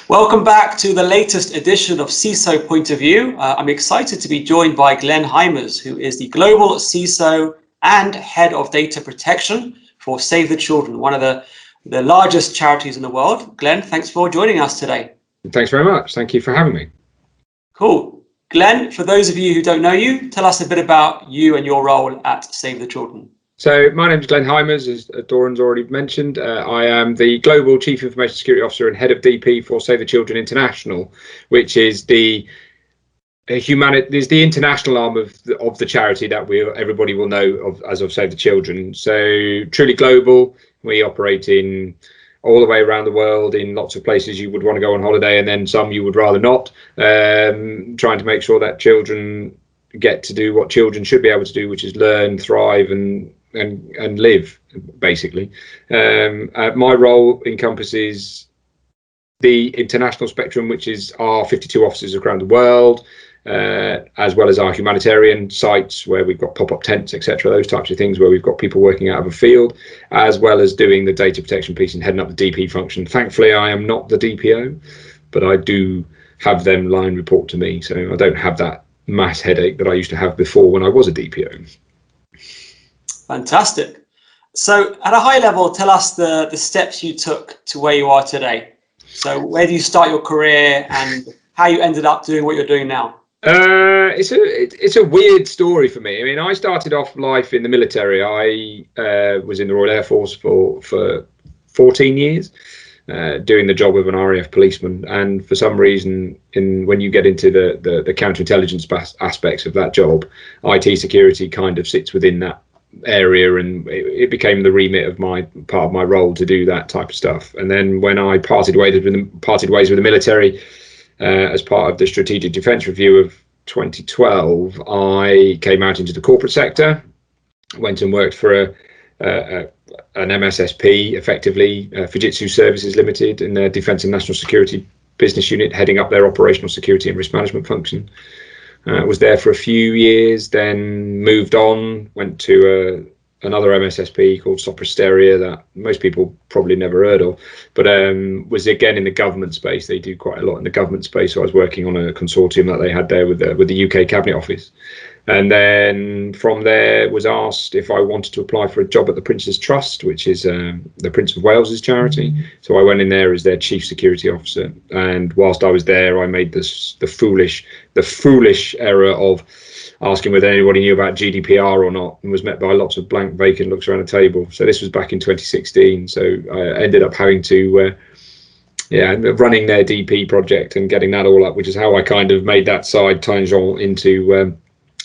Welcome back to the latest edition of CISO Point of View. I'm excited to be joined by Glen Hymers, who is the Global CISO and Head of Data Protection for Save the Children, one of the largest charities in the world. Glen, thanks for joining us today. Thanks very much. Thank you for having me. Cool. Glen, for those of you who don't know you, tell us a bit about you and your role at Save the Children. So my name is Glen Hymers, as Doran's already mentioned. I am the Global Chief Information Security Officer and Head of DP for Save the Children International, which is the international arm of the charity that everybody will know of as of Save the Children. So truly global. We operate in all the way around the world in lots of places you would want to go on holiday, and then some you would rather not. Trying to make sure that children get to do what children should be able to do, which is learn, thrive, and live, basically. My role encompasses the international spectrum, which is our 52 offices around the world, as well as our humanitarian sites where we've got pop-up tents, etc., those types of things where we've got people working out of a field, as well as doing the data protection piece and heading up the DP function. Thankfully, I am not the DPO, but I do have them line report to me, so I don't have that mass headache that I used to have before when I was a DPO. Fantastic. So at a high level, tell us the steps you took to where you are today. So where do you start your career and how you ended up doing what you're doing now? It's a weird story for me. I mean, I started off life in the military. I was in the Royal Air Force for 14 years, doing the job of an RAF policeman. And for some reason, when you get into the counterintelligence aspects of that job, IT security kind of sits within that area, and it became the remit of part of my role to do that type of stuff. And then when I parted ways with the military as part of the Strategic Defence Review of 2012, I came out into the corporate sector, went and worked for an MSSP, effectively Fujitsu Services Limited, in their Defence and National Security business unit, heading up their operational security and risk management function. Was there for a few years, then moved on, went to another MSSP called Soprasteria that most people probably never heard of, but was again in the government space. They do quite a lot in the government space, so I was working on a consortium that they had there with the UK Cabinet Office. And then from there was asked if I wanted to apply for a job at the Prince's Trust, which is the Prince of Wales's charity. So I went in there as their chief security officer. And whilst I was there, I made the foolish error of asking whether anybody knew about GDPR or not, and was met by lots of blank, vacant looks around the table. So this was back in 2016. So I ended up having to running their DP project and getting that all up, which is how I kind of made that side tangent into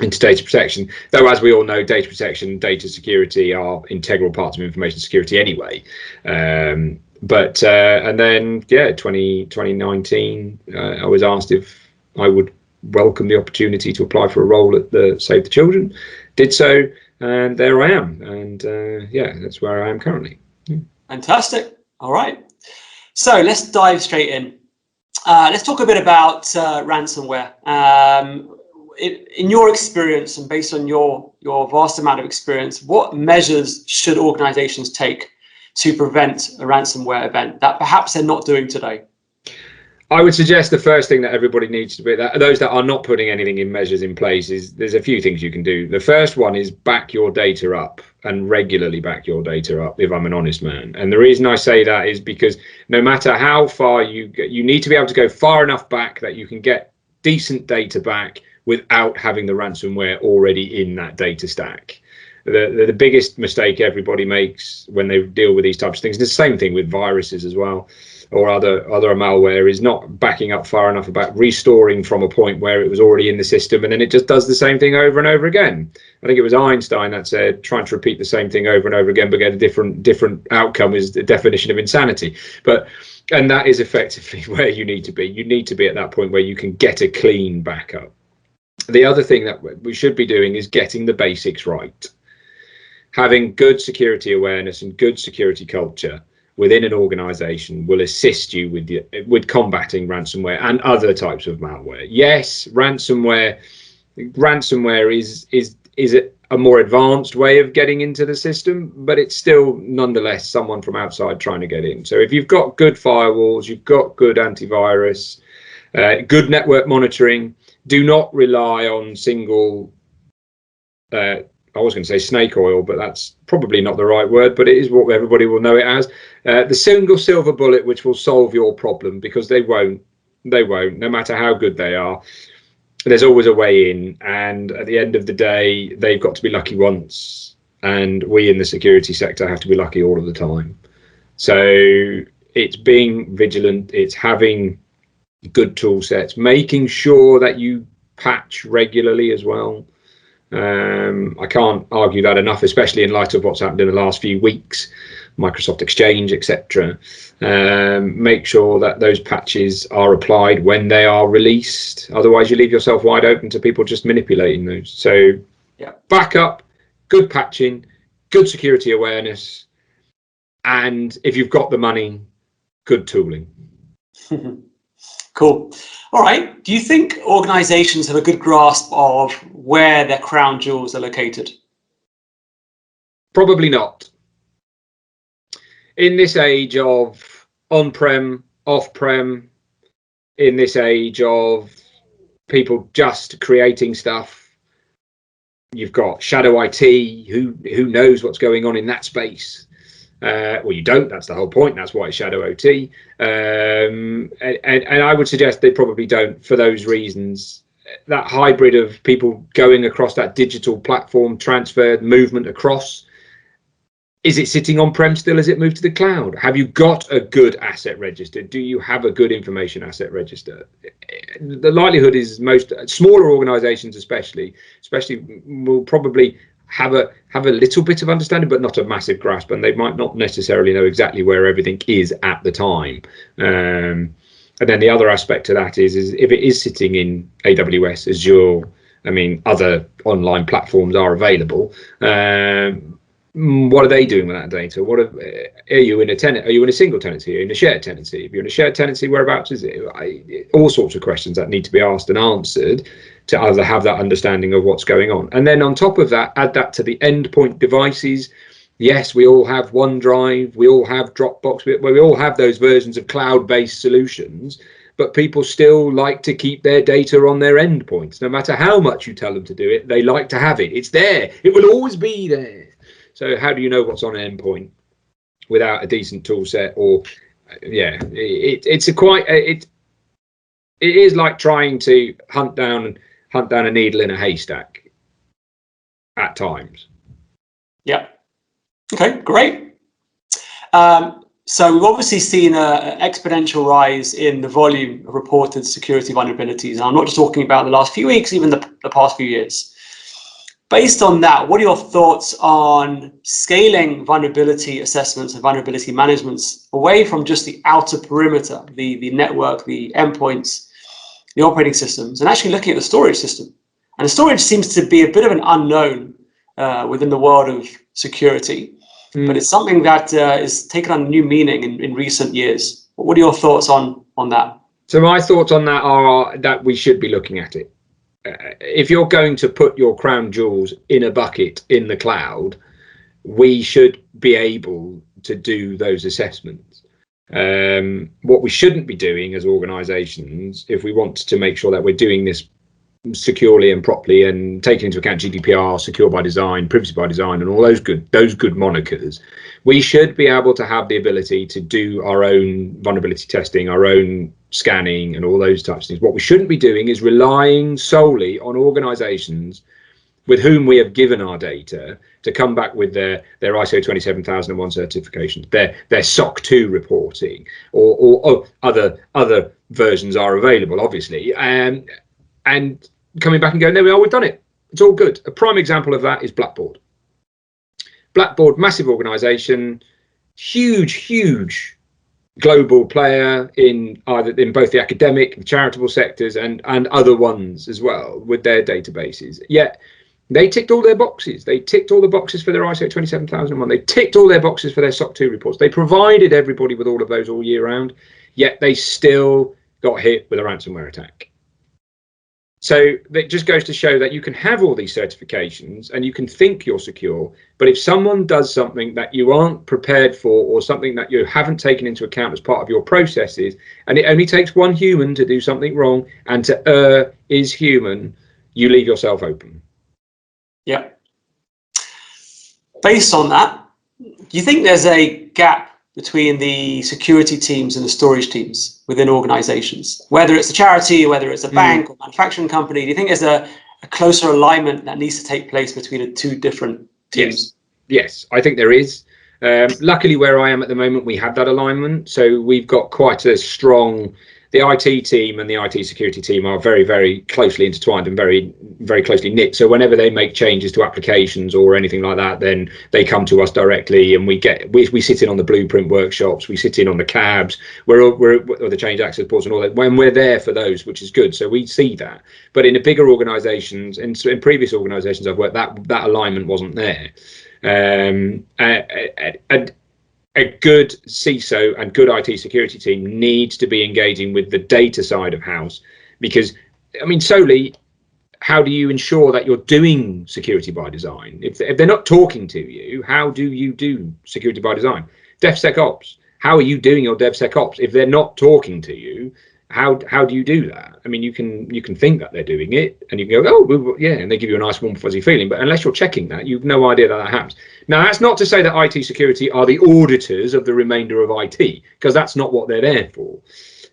data protection, though as we all know, data protection, data security are integral parts of information security anyway. And then 2019, I was asked if I would welcome the opportunity to apply for a role at the Save the Children. Did so, and there I am. And that's where I am currently. Fantastic. All right. So let's dive straight in. Let's talk a bit about ransomware. In your experience and based on your vast amount of experience, what measures should organizations take to prevent a ransomware event that perhaps they're not doing today? I would suggest the first thing that everybody needs to be, those that are not putting anything in measures in place, is there's a few things you can do. The first one is back your data up, and regularly back your data up, if I'm an honest man. And the reason I say that is because no matter how far you get, you need to be able to go far enough back that you can get decent data back without having the ransomware already in that data stack. The biggest mistake everybody makes when they deal with these types of things, and the same thing with viruses as well, or other malware, is not backing up far enough about restoring from a point where it was already in the system, and then it just does the same thing over and over again. I think it was Einstein that said trying to repeat the same thing over and over again but get a different outcome is the definition of insanity. And that is effectively where you need to be. You need to be at that point where you can get a clean backup. The other thing that we should be doing is getting the basics right. Having good security awareness and good security culture within an organization will assist you with combating ransomware and other types of malware. Yes, ransomware is a more advanced way of getting into the system, but it's still nonetheless someone from outside trying to get in. So if you've got good firewalls, you've got good antivirus, good network monitoring, do not rely on single, I was going to say snake oil, but that's probably not the right word, but it is what everybody will know it as. The single silver bullet which will solve your problem, because they won't, no matter how good they are. There's always a way in, and at the end of the day, they've got to be lucky once, and we in the security sector have to be lucky all of the time. So it's being vigilant, it's having good tool sets, making sure that you patch regularly as well. I can't argue that enough, especially in light of what's happened in the last few weeks, Microsoft Exchange, etc. Make sure that those patches are applied when they are released. Otherwise, you leave yourself wide open to people just manipulating those. So, yeah, backup, good patching, good security awareness, and if you've got the money, good tooling. Cool. All right. Do you think organizations have a good grasp of where their crown jewels are located? Probably not. In this age of on-prem, off-prem, in this age of people just creating stuff, you've got shadow IT, who knows what's going on in that space. Well, you don't. That's the whole point. That's why it's shadow OT. And I would suggest they probably don't for those reasons. That hybrid of people going across that digital platform transfer movement across. Is it sitting on-prem still as it moved to the cloud? Have you got a good asset register? Do you have a good information asset register? The likelihood is most smaller organizations especially will probably have a little bit of understanding, but not a massive grasp, and they might not necessarily know exactly where everything is at the time. And then the other aspect to that is if it is sitting in AWS, Azure, I mean, other online platforms are available. What are they doing with that data? Are you in a tenant? Are you in a single tenancy? Are you in a shared tenancy? If you're in a shared tenancy, whereabouts is it? All sorts of questions that need to be asked and answered to either have that understanding of what's going on. And then on top of that, add that to the endpoint devices. Yes, we all have OneDrive, we all have Dropbox, we all have those versions of cloud-based solutions, but people still like to keep their data on their endpoints. No matter how much you tell them to do it, they like to have it. It's there. It will always be there. So how do you know what's on an endpoint without a decent tool set? Or it is like trying to hunt down a needle in a haystack at times. Yeah. Okay, great. So we've obviously seen an exponential rise in the volume of reported security vulnerabilities. And I'm not just talking about the last few weeks, even the past few years. Based on that, what are your thoughts on scaling vulnerability assessments and vulnerability managements away from just the outer perimeter, the network, the endpoints, the operating systems, and actually looking at the storage system? And the storage seems to be a bit of an unknown within the world of security, but it's something that is taken on new meaning in recent years. What are your thoughts on that? So my thoughts on that are that we should be looking at it. If you're going to put your crown jewels in a bucket in the cloud, we should be able to do those assessments. What we shouldn't be doing as organizations, if we want to make sure that we're doing this securely and properly and taking into account GDPR, secure by design, privacy by design, and all those good monikers, we should be able to have the ability to do our own vulnerability testing, our own scanning, and all those types of things. What we shouldn't be doing is relying solely on organizations with whom we have given our data to come back with their ISO 27001 certifications, their SOC 2 reporting, or other versions are available, obviously, and coming back and going, there we are, we've done it. It's all good. A prime example of that is Blackboard. Blackboard, massive organization, huge global player in both the academic and charitable sectors and other ones as well with their databases. Yet they ticked all their boxes. They ticked all the boxes for their ISO 27001. They ticked all their boxes for their SOC 2 reports. They provided everybody with all of those all year round, yet they still got hit with a ransomware attack. So that just goes to show that you can have all these certifications and you can think you're secure, but if someone does something that you aren't prepared for, or something that you haven't taken into account as part of your processes, and it only takes one human to do something wrong, and to err is human, you leave yourself open. Yeah. Based on that, do you think there's a gap between the security teams and the storage teams within organizations, whether it's a charity, whether it's a bank or manufacturing company? Do you think there's a closer alignment that needs to take place between the two different teams? Yes, I think there is. Luckily, where I am at the moment, we have that alignment. So we've got quite a strong, the IT team and the IT security team are very, very closely intertwined and very, very closely knit. So whenever they make changes to applications or anything like that, then they come to us directly, and we sit in on the blueprint workshops, we sit in on the cabs, or the change access ports and all that, when we're there for those, which is good. So we see that. But in the bigger organizations, and in previous organizations I've worked, that alignment wasn't there. A good CISO and good IT security team needs to be engaging with the data side of house, because, I mean, solely, how do you ensure that you're doing security by design? If they're not talking to you, how do you do security by design? DevSecOps, how are you doing your DevSecOps? If they're not talking to you, how do you do that? I mean, you can think that they're doing it, and you can go, oh yeah, and they give you a nice warm fuzzy feeling, but unless you're checking that, you've no idea that happens. Now, that's not to say that IT security are the auditors of the remainder of IT, because that's not what they're there for.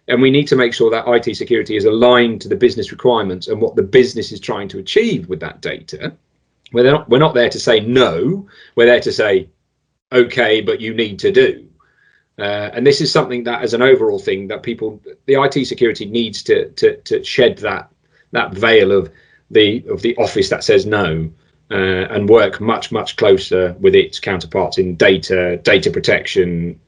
And we need to make sure that IT security is aligned to the business requirements and what the business is trying to achieve with that data. We're not there to say no, we're there to say, okay, but you need to do. And this is something that, as an overall thing, that the IT security needs to shed that veil of the office that says no, and work much closer with its counterparts in data protection,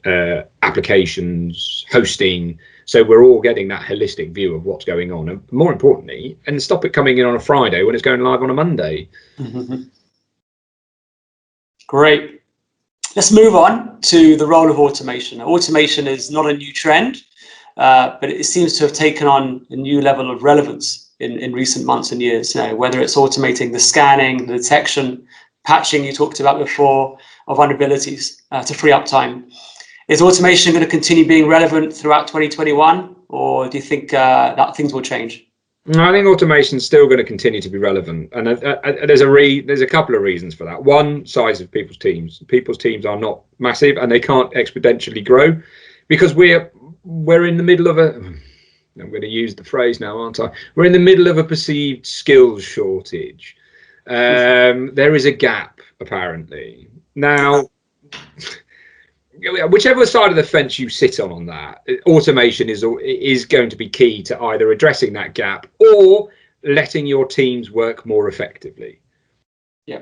applications, hosting. So we're all getting that holistic view of what's going on, and more importantly, and stop it coming in on a Friday when it's going live on a Monday. Mm-hmm. Great. Let's move on to the role of automation. Automation is not a new trend, but it seems to have taken on a new level of relevance in recent months and years. Whether it's automating the scanning, the detection, patching you talked about before, of vulnerabilities to free up time. Is automation going to continue being relevant throughout 2021, or do you think that things will change? I think automation is still going to continue to be relevant, and there's a couple of reasons for that. One, size of people's teams. People's teams are not massive, and they can't exponentially grow, because we're in the middle of I'm going to use the phrase now, aren't I? We're in the middle of a perceived skills shortage. There is a gap, apparently. Now, whichever side of the fence you sit on that, automation is going to be key to either addressing that gap or letting your teams work more effectively. Yeah.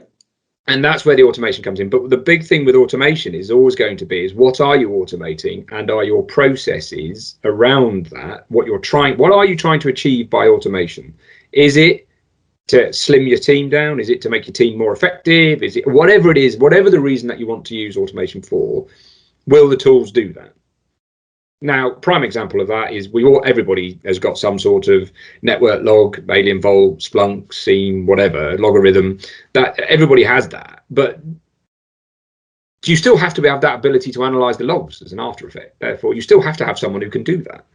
And that's where the automation comes in. But the big thing with automation is always going to be what are you automating, and are your processes around that what are you trying to achieve by automation? Is it to slim your team down? Is it to make your team more effective? Is it whatever it is, whatever the reason that you want to use automation for? Will the tools do that? Now, prime example of that is everybody has got some sort of network log, Alien Vault, Splunk, Seam, whatever, logarithm. That everybody has that, but you still have to have that ability to analyze the logs as an after effect. Therefore, you still have to have someone who can do that.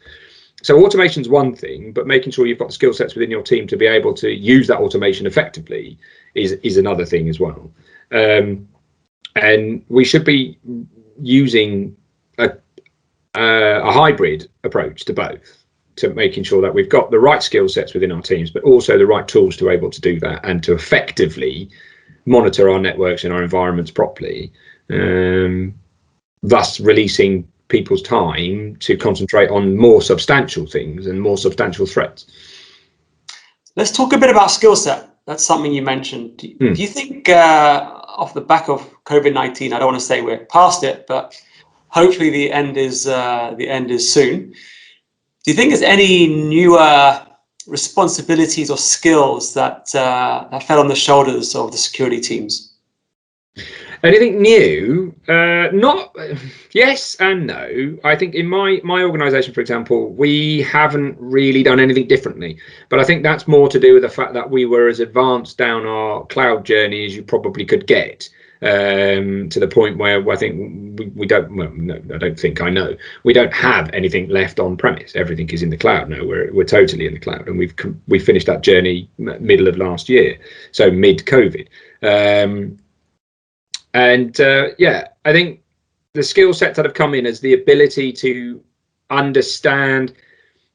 So automation's one thing, but making sure you've got the skill sets within your team to be able to use that automation effectively is another thing as well. And we should be using a hybrid approach to both, to making sure that we've got the right skill sets within our teams, but also the right tools to be able to do that and to effectively monitor our networks and our environments properly, thus releasing people's time to concentrate on more substantial things and more substantial threats. Let's talk a bit about skill set. That's something you mentioned. Do you think off the back of COVID-19, I don't want to say we're past it, but hopefully the end is soon. Do you think there's any newer responsibilities or skills that fell on the shoulders of the security teams? Anything new? Not yes and no. I think in my organization, for example, we haven't really done anything differently. But I think that's more to do with the fact that we were as advanced down our cloud journey as you probably could get. To the point where I think we don't. Well, no, I don't think I know. We don't have anything left on premise. Everything is in the cloud now. We're totally in the cloud, and we finished that journey middle of last year, so mid COVID. Yeah, I think the skill sets that have come in is the ability to understand,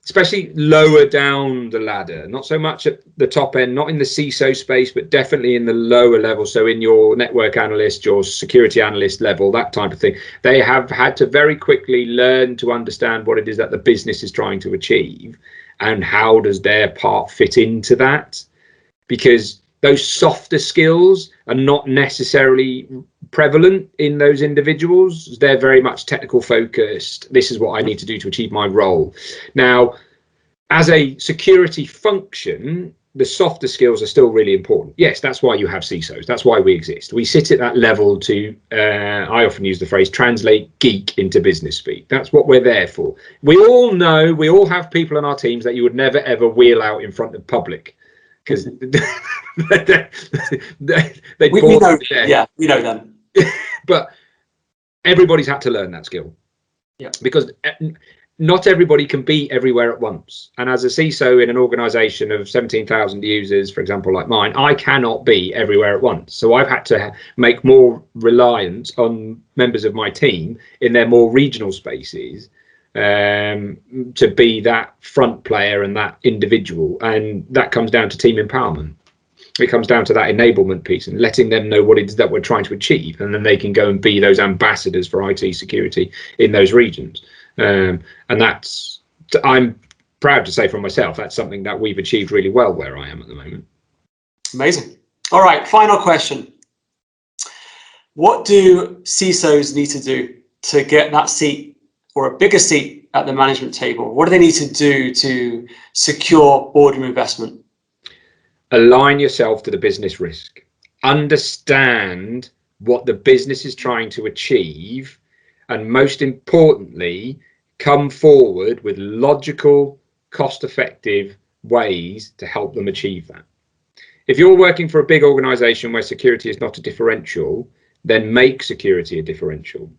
especially lower down the ladder, not so much at the top end, not in the CISO space, but definitely in the lower level. So in your network analyst, your security analyst level, that type of thing, they have had to very quickly learn to understand what it is that the business is trying to achieve and how does their part fit into that. Because those softer skills are not necessarily prevalent in those individuals. They're very much technical focused. This is what I need to do to achieve my role. Now, as a security function, the softer skills are still really important. Yes, that's why you have CISOs. That's why we exist. We sit at that level to, I often use the phrase, translate geek into business speak. That's what we're there for. We all know, we all have people on our teams that you would never, ever wheel out in front of public. Because we know, yeah, we know them. But everybody's had to learn that skill. Yeah. Because not everybody can be everywhere at once. And as a CISO in an organization of 17,000 users, for example, like mine, I cannot be everywhere at once. So I've had to make more reliance on members of my team in their more regional spaces to be that front player and that individual. And that comes down to team empowerment. It comes down to that enablement piece and letting them know what it is that we're trying to achieve, and then they can go and be those ambassadors for IT security in those regions. And that's, I'm proud to say for myself, that's something that we've achieved really well where I am at the moment. Amazing. All right, final question. What do CISOs need to do to get that seat or a bigger seat at the management table? What do they need to do to secure boardroom investment? Align yourself to the business risk. Understand what the business is trying to achieve, and most importantly, come forward with logical, cost-effective ways to help them achieve that. If you're working for a big organization where security is not a differential, then make security a differential.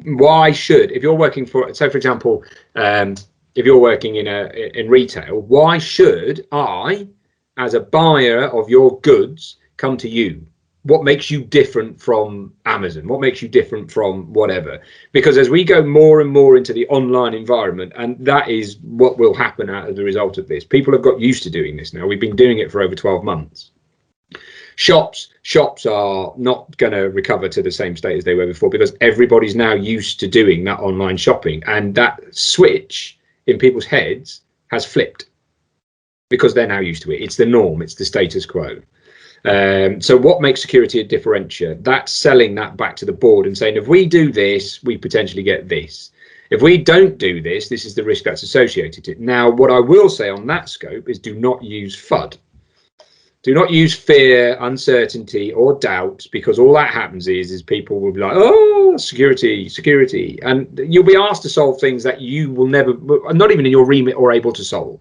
Why should, if you're working for, so for example, if you're working in retail, why should I, as a buyer of your goods, come to you? What makes you different from Amazon? What makes you different from whatever? Because as we go more and more into the online environment, and that is what will happen as a result of this, people have got used to doing this now. We've been doing it for over 12 months. Shops are not going to recover to the same state as they were before, because everybody's now used to doing that online shopping, and that switch in people's heads has flipped because they're now used to it. It's the norm. It's the status quo. So what makes security a differentiator? That's selling that back to the board and saying, if we do this, we potentially get this. If we don't do this, this is the risk that's associated to it. Now, what I will say on that scope is do not use FUD. Do not use fear, uncertainty, or doubt, because all that happens is people will be like, oh, security. And you'll be asked to solve things that you will never, not even in your remit, or able to solve.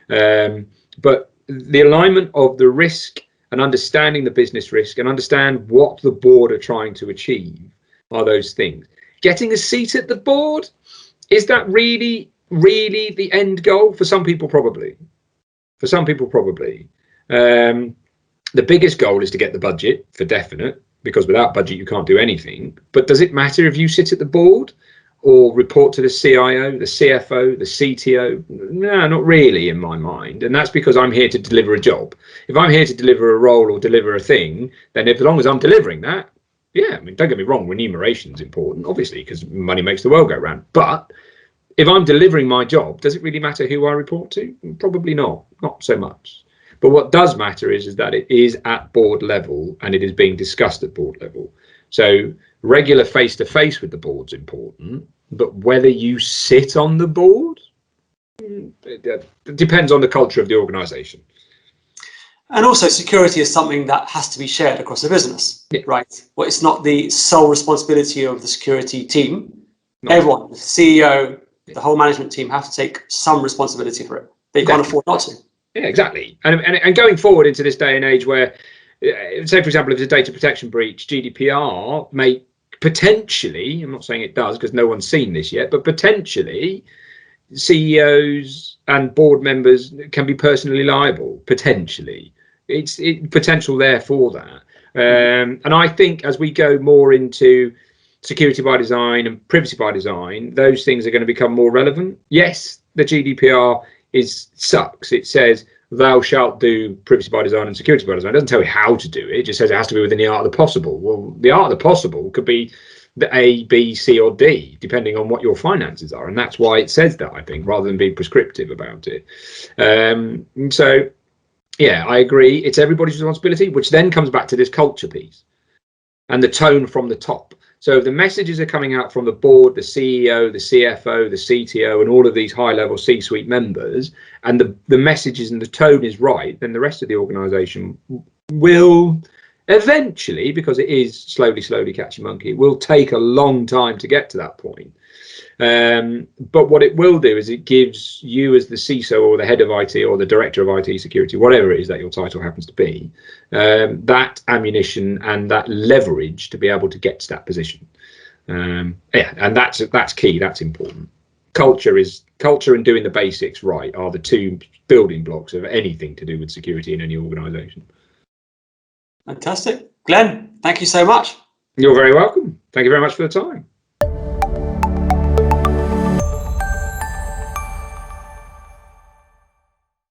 But the alignment of the risk and understanding the business risk and understand what the board are trying to achieve are those things. Getting a seat at the board, is that really the end goal? For some people, probably. For some people, probably. The biggest goal is to get the budget, for definite, because without budget you can't do anything. But does it matter if you sit at the board or report to the CIO, the CFO, the CTO? No, not really in my mind. And that's because I'm here to deliver a job. If I'm here to deliver a role or deliver a thing, then as long as I'm delivering that, yeah, I mean, don't get me wrong, remuneration is important, obviously, because money makes the world go round. But if I'm delivering my job, does it really matter who I report to? Probably not so much. But what does matter is that it is at board level and it is being discussed at board level. So regular face-to-face with the board's important, but whether you sit on the board, it depends on the culture of the organisation. And also security is something that has to be shared across the business, right? Well, it's not the sole responsibility of the security team. Everyone, the CEO, the whole management team have to take some responsibility for it. They can't afford not to. Yeah, exactly. And going forward into this day and age where, say, for example, if it's a data protection breach, GDPR may potentially, I'm not saying it does because no one's seen this yet, but potentially CEOs and board members can be personally liable, potentially. It's potential there for that. And I think as we go more into security by design and privacy by design, those things are going to become more relevant. Yes, the GDPR sucks. It says thou shalt do privacy by design and security by design. It doesn't tell you how to do it. It just says it has to be within the art of the possible. Well, the art of the possible could be the A, B, C, or D, depending on what your finances are. And that's why it says that, I think, rather than being prescriptive about it. So, yeah, I agree. It's everybody's responsibility, which then comes back to this culture piece and the tone from the top. So if the messages are coming out from the board, the CEO, the CFO, the CTO, and all of these high-level C-suite members, and the messages and the tone is right, then the rest of the organization will eventually, because it is slowly catch a monkey, it will take a long time to get to that point. But what it will do is it gives you as the CISO or the head of IT or the director of IT security, whatever it is that your title happens to be, that ammunition and that leverage to be able to get to that position. Yeah, and that's key. That's important. Culture and doing the basics right are the two building blocks of anything to do with security in any organization. Fantastic. Glenn, thank you so much. You're very welcome. Thank you very much for the time.